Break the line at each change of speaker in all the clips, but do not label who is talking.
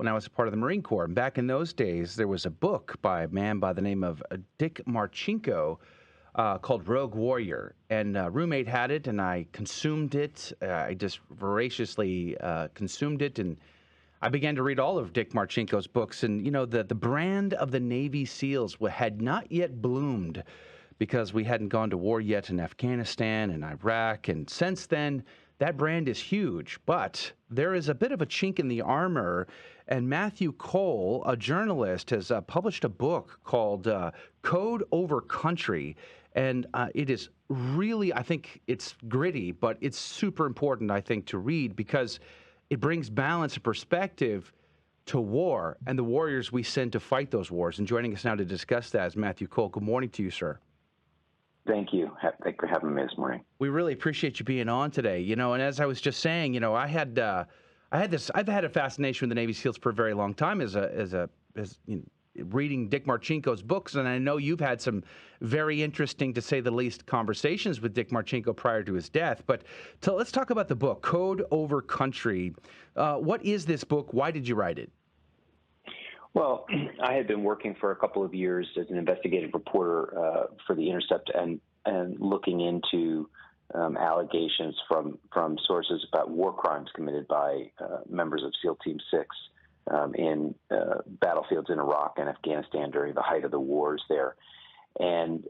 when I was a part of the Marine Corps. And back in those days, there was a book by a man by the name of Dick Marcinko called Rogue Warrior. And a roommate had it, and I consumed it. I just voraciously consumed it, and I began to read all of Dick Marcinko's books. And, the brand of the Navy SEALs had not yet bloomed because we hadn't gone to war yet in Afghanistan and Iraq. And since then, that brand is huge. But there is a bit of a chink in the armor. And Matthew Cole, a journalist, has published a book called Code Over Country. And it is really, I think it's gritty, but it's super important, I think, to read because it brings balance and perspective to war and the warriors we send to fight those wars. And joining us now to discuss that is Matthew Cole. Good morning to you, sir.
Thank you. Thanks for having me this morning.
We really appreciate you being on today. And as I was just saying, I've had a fascination with the Navy SEALs for a very long time as reading Dick Marcinko's books, and I know you've had some very interesting, to say the least, conversations with Dick Marcinko prior to his death. But let's talk about the book, Code Over Country. What is this book? Why did you write it?
Well, I had been working for a couple of years as an investigative reporter for The Intercept and looking into allegations from sources about war crimes committed by members of SEAL Team 6 in battlefields in Iraq and Afghanistan during the height of the wars there. And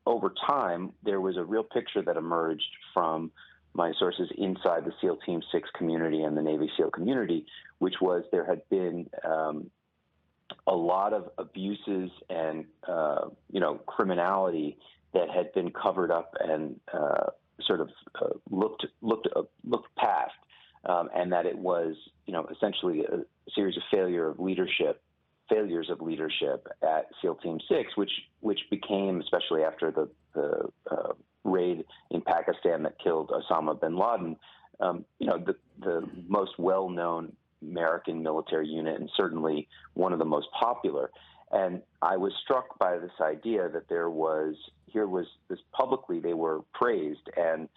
over time, there was a real picture that emerged from my sources inside the SEAL Team 6 community and the Navy SEAL community, which was there had been a lot of abuses and, criminality that had been covered up and looked past, and that it was, essentially a series of failures of leadership at SEAL Team 6, which became, especially after the raid in Pakistan that killed Osama bin Laden, the most well-known American military unit, and certainly one of the most popular. And I was struck by this idea that here was this publicly they were praised, and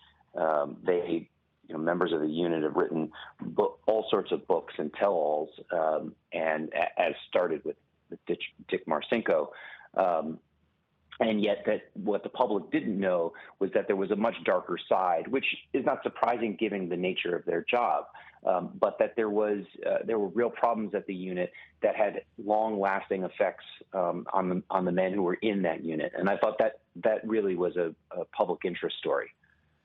members of the unit have written all sorts of books and tell-alls, and as started with Dick Marcinko. And yet that what the public didn't know was that there was a much darker side, which is not surprising given the nature of their job, but that there were real problems at the unit that had long-lasting effects on the men who were in that unit. And I thought that really was a public interest story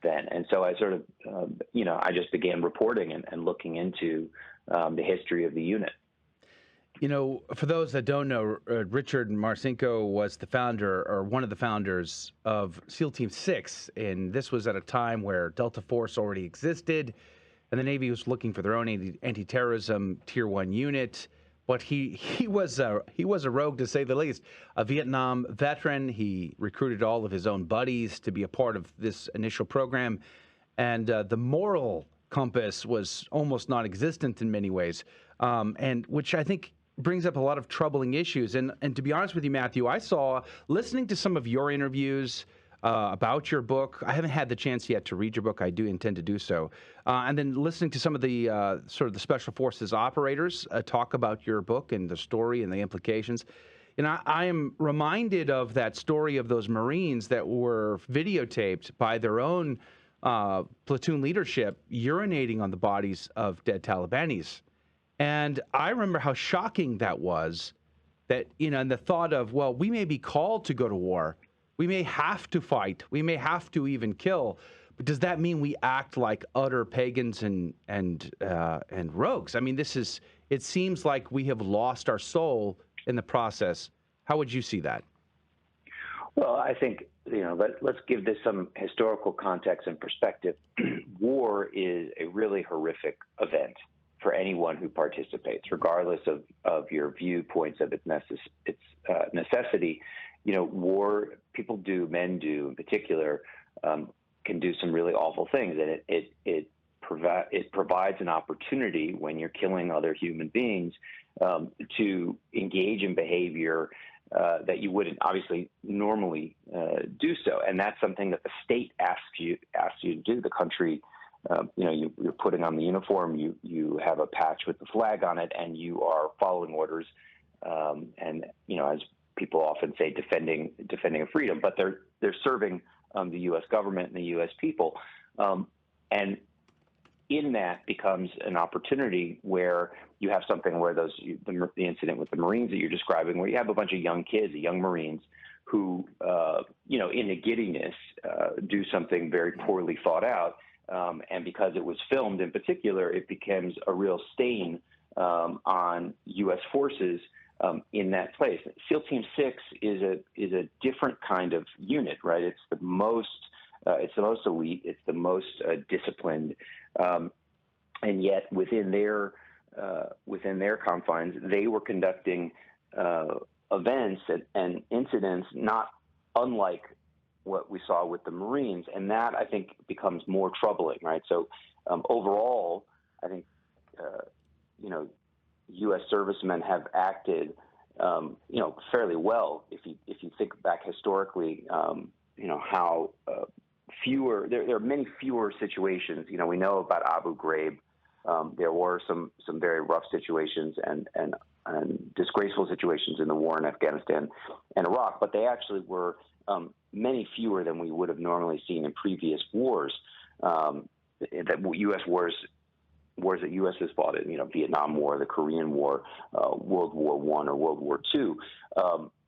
then. And so I sort of, I just began reporting and looking into the history of the unit.
For those that don't know, Richard Marcinko was the founder, or one of the founders, of SEAL Team 6, and this was at a time where Delta Force already existed, and the Navy was looking for their own anti-terrorism Tier 1 unit. But he was a rogue, to say the least. A Vietnam veteran. He recruited all of his own buddies to be a part of this initial program, and the moral compass was almost non-existent in many ways, and which I think brings up a lot of troubling issues. And to be honest with you, Matthew, I saw, listening to some of your interviews about your book, I haven't had the chance yet to read your book. I do intend to do so. And then listening to some of the sort of the Special Forces operators talk about your book and the story and the implications. And I am reminded of that story of those Marines that were videotaped by their own platoon leadership urinating on the bodies of dead Talibanis. And I remember how shocking that was, that, and the thought of, well, we may be called to go to war. We may have to fight. We may have to even kill. But does that mean we act like utter pagans and rogues? I mean, it seems like we have lost our soul in the process. How would you see that?
Well, I think, let's give this some historical context and perspective. War is a really horrific event for anyone who participates, regardless of your viewpoints of its necessity. War, men do in particular, can do some really awful things, and it provides an opportunity when you're killing other human beings to engage in behavior that you wouldn't obviously normally do so, and that's something that the state asks you to do. The country you're putting on the uniform, you have a patch with the flag on it, and you are following orders, and as people often say, defending a freedom, but they're serving the U.S. government and the U.S. people, and in that becomes an opportunity where you have something where the incident with the Marines that you're describing, where you have a bunch of young kids, young Marines, who, in a giddiness, do something very poorly thought out. And because it was filmed in particular, it becomes a real stain on U.S. forces in that place. SEAL Team 6 is a different kind of unit, right? It's the most elite, it's the most disciplined, and yet within their confines, they were conducting events and incidents not unlike what we saw with the Marines, and that I think becomes more troubling, right? So overall, I think U.S. servicemen have acted fairly well. If you think back historically, how there are many fewer situations. We know about Abu Ghraib. There were some very rough situations and disgraceful situations in the war in Afghanistan and Iraq, but they actually were many fewer than we would have normally seen in previous wars. That U.S. wars that U.S. has fought in, Vietnam War, the Korean War, World War I or World War II,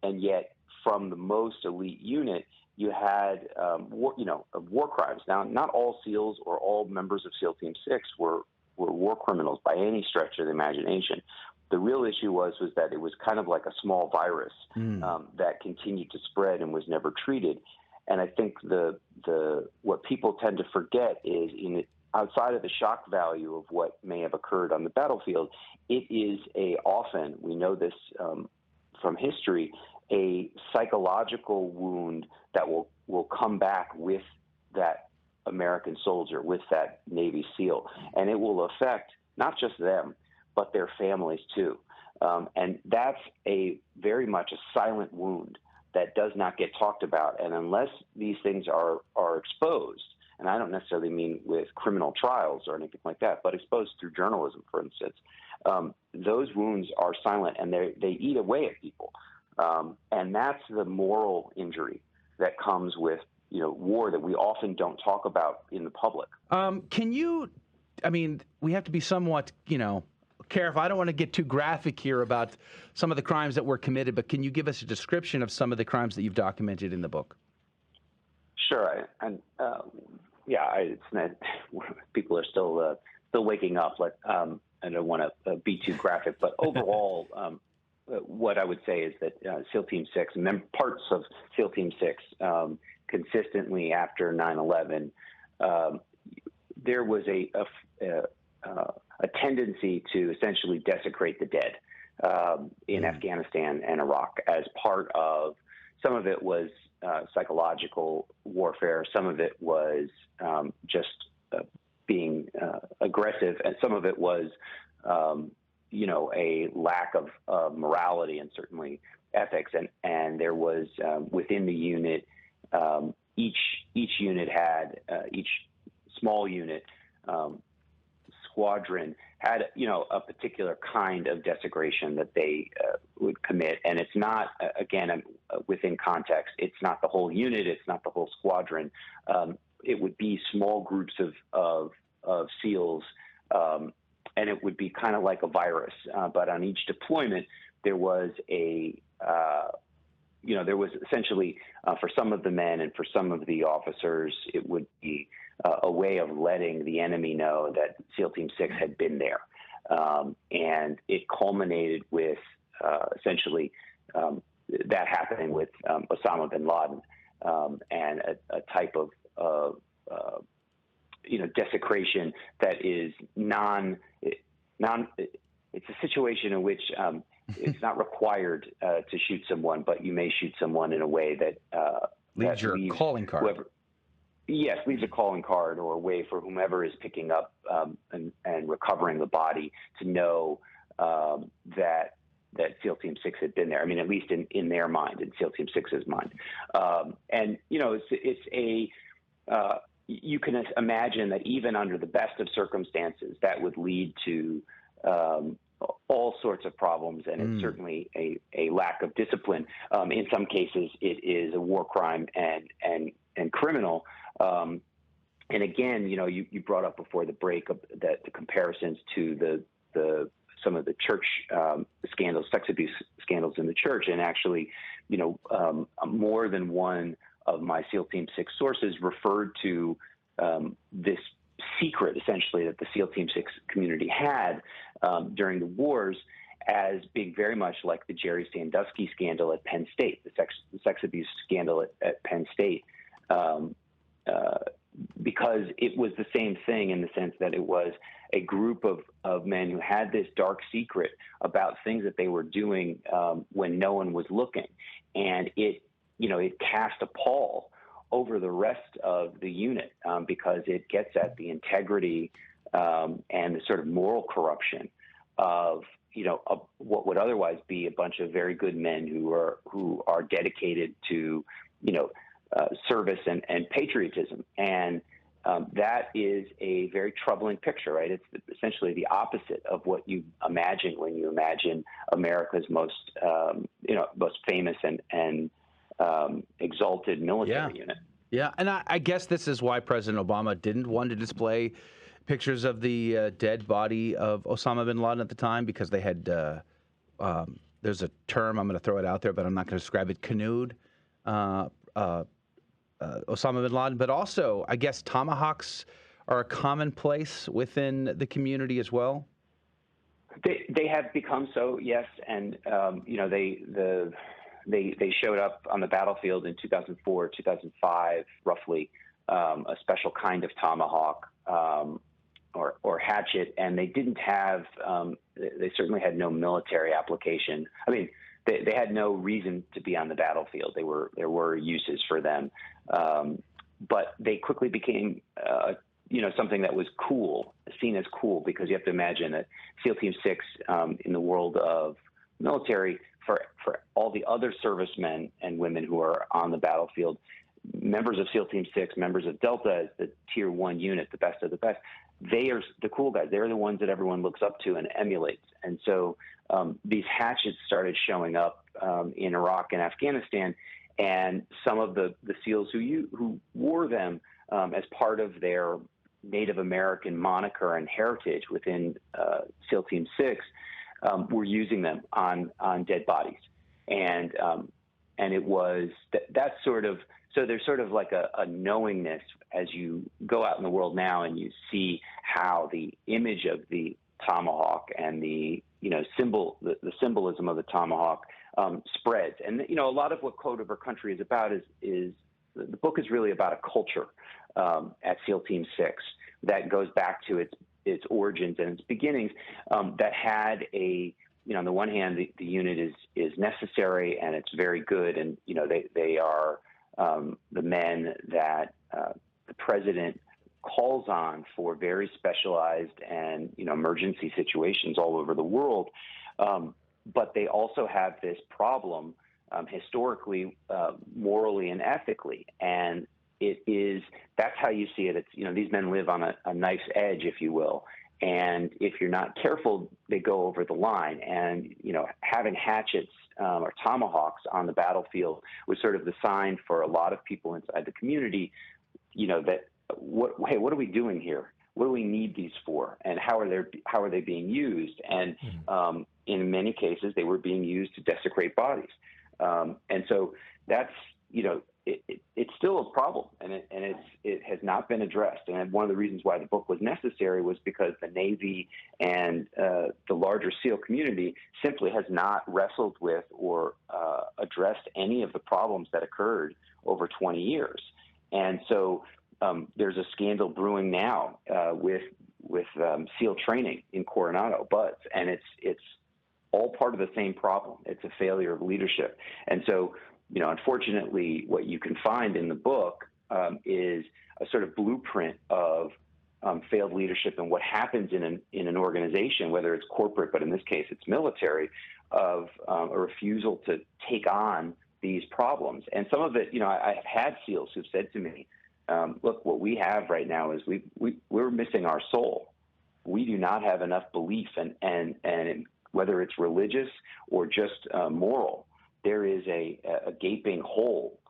and yet from the most elite unit, you had war crimes. Now, not all SEALs or all members of SEAL Team 6 were war criminals by any stretch of the imagination. The real issue was that it was kind of like a small virus that continued to spread and was never treated. And I think what people tend to forget is outside of the shock value of what may have occurred on the battlefield, it is often, we know this from history, a psychological wound that will come back with that American soldier, with that Navy SEAL. And it will affect not just them, but their families too. And that's very much a silent wound that does not get talked about. And unless these things are exposed, and I don't necessarily mean with criminal trials or anything like that, but exposed through journalism, for instance, those wounds are silent and they eat away at people. And that's the moral injury that comes with war that we often don't talk about in the public. We have to be somewhat, careful. I don't want to get too graphic here about some of the crimes that were committed, but can you give us a description of some of the crimes that you've documented in the book? Sure. And it's not, people are still waking up. I don't want to be too graphic, but overall, what I would say is that SEAL Team 6 and parts of SEAL Team 6 consistently after 9/11, there was a tendency to essentially desecrate the dead in Afghanistan and Iraq as part of, some of it was psychological warfare, some of it was just being aggressive, and some of it was a lack of morality and certainly ethics. And there was within the unit, each unit had each small unit squadron had a particular kind of desecration that they would commit. And it's not, again, within context, it's not the whole unit, it's not the whole squadron. It would be small groups of SEALs, and it would be kind of like a virus. But on each deployment, there was there was essentially, for some of the men and for some of the officers, it would be a way of letting the enemy know that SEAL Team 6 had been there. And it culminated with essentially that happening with Osama bin Laden, and a type of desecration that is it's a situation in which it's not required to shoot someone, but you may shoot someone in a way that
leaves your calling card.
Leaves a calling card, or a way for whomever is picking up and recovering the body to know that SEAL Team 6 had been there. I mean, at least in their mind, in SEAL Team 6's mind. And it's you can imagine that even under the best of circumstances, that would lead to all sorts of problems, and it's certainly a lack of discipline. In some cases, it is a war crime and criminal. And again, you brought up before the break that the comparisons to some of the church scandals, sex abuse scandals in the church, and actually, more than one of my SEAL Team 6 sources referred to this secret, essentially, that the SEAL Team 6 community had during the wars as being very much like the Jerry Sandusky scandal at Penn State, the sex abuse scandal at Penn State, because it was the same thing in the sense that it was a group of men who had this dark secret about things that they were doing when no one was looking. And it cast a pall over the rest of the unit because it gets at the integrity and the sort of moral corruption of what would otherwise be a bunch of very good men who are dedicated to service and patriotism. And that is a very troubling picture, right? It's essentially the opposite of what you imagine when you imagine America's most famous and exalted military unit.
Yeah, and I guess this is why President Obama didn't want to display pictures of the dead body of Osama bin Laden at the time, because they had, there's a term, I'm going to throw it out there, but I'm not going to describe it, canoed Osama bin Laden. But also, I guess Tomahawks are a commonplace within the community as well.
They have become so, yes, and they showed up on the battlefield in 2004, 2005, roughly, a special kind of tomahawk or hatchet, and they didn't have. They certainly had no military application. I mean, they had no reason to be on the battlefield. There were uses for them, but they quickly became something that was cool, seen as cool, because you have to imagine that SEAL Team 6 in the world of military, for all the other servicemen and women who are on the battlefield, members of SEAL Team 6, members of Delta as the Tier 1 unit, the best of the best, they are the cool guys. They're the ones that everyone looks up to and emulates. And so these hatchets started showing up in Iraq and Afghanistan, and some of the SEALs who wore them as part of their Native American moniker and heritage within SEAL Team 6 were using them on dead bodies. And it was that sort of, so there's sort of like a knowingness as you go out in the world now and you see how the image of the tomahawk and the symbolism of the tomahawk spreads. And a lot of what Code of Our Country is about is the book is really about a culture at SEAL Team 6 that goes back to its origins and its beginnings, that had on the one hand, the unit is necessary and it's very good, and they are the men that the president calls on for very specialized and emergency situations all over the world. But they also have this problem historically, morally, and ethically, and that's how you see it. It's these men live on a knife's edge, if you will. And if you're not careful, they go over the line. And, having hatchets or tomahawks on the battlefield was sort of the sign for a lot of people inside the community, that what are we doing here? What do we need these for? And how are they being used? And in many cases, they were being used to desecrate bodies. And so that's, it's still a problem, and it has not been addressed. And one of the reasons why the book was necessary was because the Navy and the larger SEAL community simply has not wrestled with or addressed any of the problems that occurred over 20 years. And so there's a scandal brewing now with SEAL training in Coronado, Buds, and it's all part of the same problem. It's a failure of leadership. And so, unfortunately, what you can find in the book is a sort of blueprint of failed leadership and what happens in an organization, whether it's corporate, but in this case it's military, of a refusal to take on these problems. And some of it, I've had SEALs who've said to me, look, what we have right now is we're missing our soul. We do not have enough belief, and whether it's religious or just moral, there is a gaping hole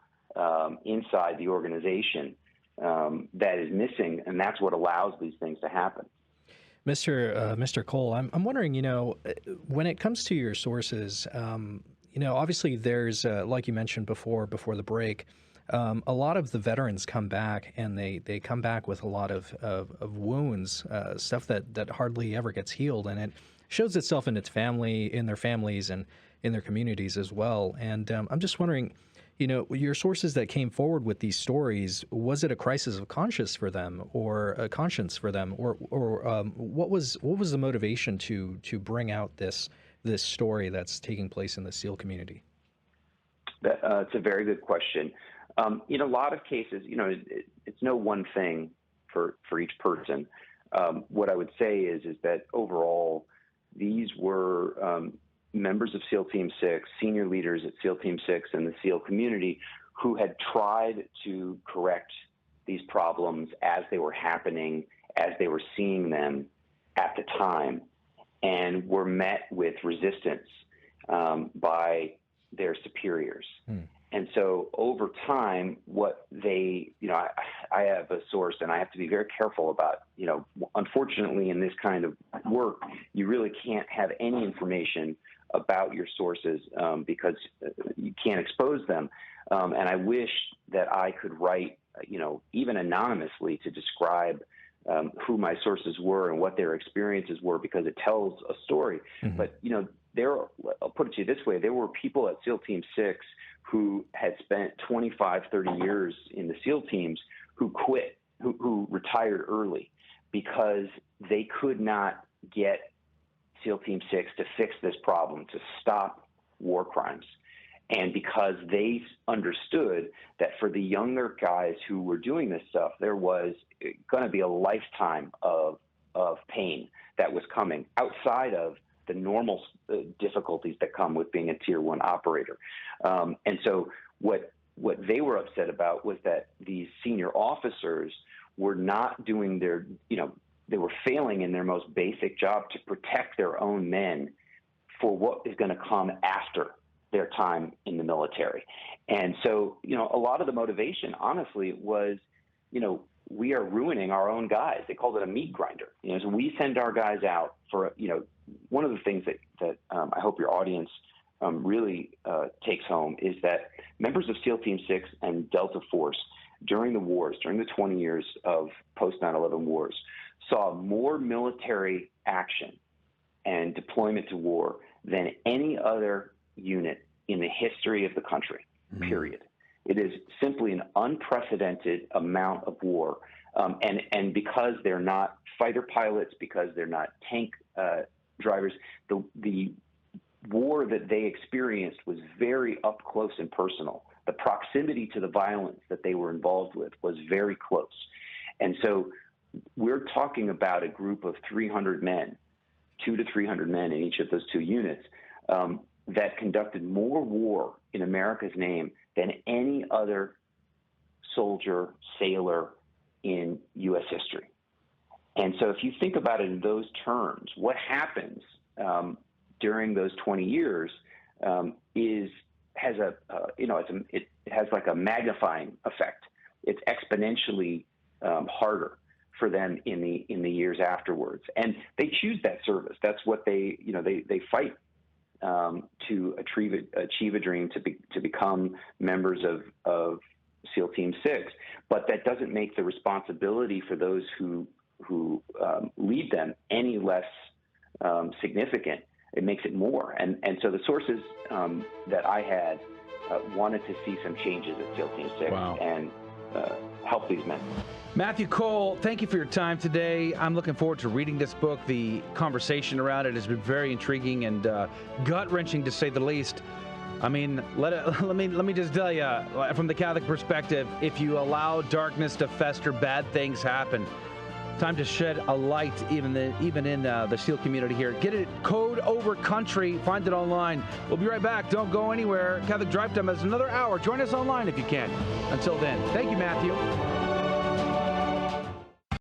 inside the organization that is missing, and that's what allows these things to happen.
Mr. Cole, I'm wondering, when it comes to your sources, obviously there's, like you mentioned before the break, a lot of the veterans come back, and they come back with a lot of wounds, stuff that hardly ever gets healed, and it shows itself in their families, and in their communities as well. And I'm just wondering, your sources that came forward with these stories, was it a crisis of conscience for them, or what was the motivation to bring out this story that's taking place in the SEAL community?
It's a very good question. In a lot of cases, it's no one thing for each person. What I would say is that overall, these were members of SEAL Team 6, senior leaders at SEAL Team 6 and the SEAL community who had tried to correct these problems as they were happening, as they were seeing them at the time, and were met with resistance by their superiors. And so over time, what they, I have a source, and I have to be very careful about, unfortunately in this kind of work, you really can't have any information about your sources because you can't expose them. And I wish that I could write, even anonymously, to describe who my sources were and what their experiences were, because it tells a story. Mm-hmm. But, I'll put it to you this way. There were people at SEAL Team 6 who had spent 25, 30 years in the SEAL teams who quit, who retired early because they could not get SEAL Team 6 to fix this problem, to stop war crimes. And because they understood that for the younger guys who were doing this stuff, there was going to be a lifetime of pain that was coming outside of the normal difficulties that come with being a Tier 1 operator. And so what they were upset about was that these senior officers were not doing their, they were failing in their most basic job to protect their own men for what is going to come after their time in the military. And so, a lot of the motivation, honestly, was, we are ruining our own guys. They called it a meat grinder. So we send our guys out for, one of the things that I hope your audience really takes home is that members of SEAL Team 6 and Delta Force during the wars, during the 20 years of post 9/11 wars, saw more military action and deployment to war than any other unit in the history of the country, period. It is simply an unprecedented amount of war. And because they're not fighter pilots, because they're not tank drivers, the war that they experienced was very up close and personal. The proximity to the violence that they were involved with was very close. And so we're talking about a group of 300 men, 200 to 300 men in each of those two units, that conducted more war in America's name than any other soldier, sailor in U.S. history. And so if you think about it in those terms, what happens during those 20 years it has like a magnifying effect. It's exponentially harder for them in the years afterwards, and they choose that service. That's what they fight to achieve a dream, to become members of SEAL Team 6. But that doesn't make the responsibility for those who lead them any less significant. It makes it more. And so the sources that I had wanted to see some changes at SEAL Team 6. Wow. And help these men.
Matthew Cole, thank you for your time today. I'm looking forward to reading this book. The conversation around it has been very intriguing and gut-wrenching, to say the least. I mean, let me just tell you, from the Catholic perspective, if you allow darkness to fester, bad things happen. Time to shed a light even in the SEAL community here. Get it, Code Over Country. Find it online. We'll be right back. Don't go anywhere. Catholic Drive Time has another hour. Join us online if you can. Until then, thank you, Matthew.